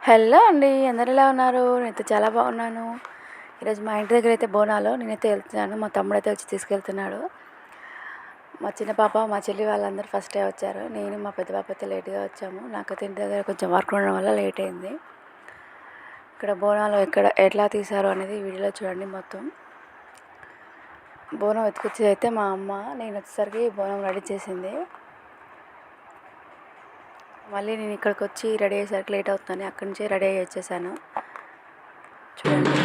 Hello అండి, అందరు ఎలా ఉన్నారు? నేనైతే చాలా బాగున్నాను. ఈరోజు మా ఇంటి దగ్గర అయితే బోనాలు, నేనైతే వెళ్తున్నాను. మా తమ్ముడు అయితే వచ్చి తీసుకెళ్తున్నాడు. మా చిన్న పాప, మా చెల్లి వాళ్ళందరూ ఫస్టే వచ్చారు. నేను మా పెద్ద పాప అయితే లేట్గా వచ్చాము. నాకైతే ఇంటి దగ్గర కొంచెం వర్క్ ఉండడం వల్ల లేట్ అయింది. ఇక్కడ బోనాలు ఎట్లా తీశారు అనేది వీడియోలో చూడండి మొత్తం. బోనం ఎత్తుకొచ్చేది అయితే మా అమ్మ. నేను వచ్చేసరికి బోనం రెడీ చేసింది. మళ్ళీ నేను ఇక్కడికి వచ్చి రెడీ అయ్యేసరికి లేట్ అవుతుందని అక్కడి నుంచే రెడీ అయ్యి వచ్చేసాను. చూడండి.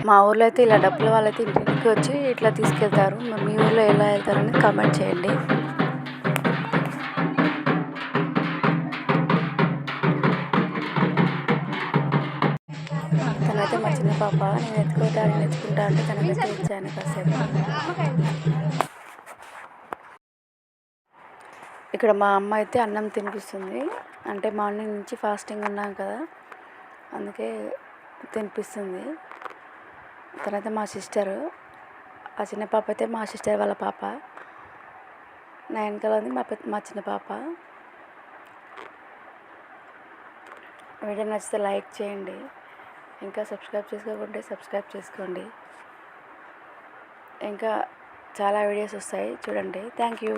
మా ఊర్లో అయితే ఇలా డబ్బుల వాళ్ళైతే ఇంటికి వచ్చి ఇట్లా తీసుకెళ్తారు. మీ ఊర్లో ఎలా వెళ్తారని కామెంట్ చేయండి. తనైతే మా చిన్న పాప, నేను ఎత్తుకుంటా అంటే తనకైతే ఇచ్చాను కాసేపు. ఇక్కడ మా అమ్మ అయితే అన్నం తినిపిస్తుంది. అంటే మార్నింగ్ నుంచి ఫాస్టింగ్ ఉన్నాం కదా, అందుకే తినిపిస్తుంది. తనైతే మా సిస్టరు. ఆ చిన్న పాప అయితే మా సిస్టర్ వాళ్ళ పాప. నా వెనకాల ఉంది మా చిన్న పాప. వీడియో నచ్చితే లైక్ చేయండి. ఇంకా సబ్స్క్రైబ్ చేసుకోకుంటే సబ్స్క్రైబ్ చేసుకోండి. ఇంకా చాలా వీడియోస్ వస్తాయి చూడండి. Thank you.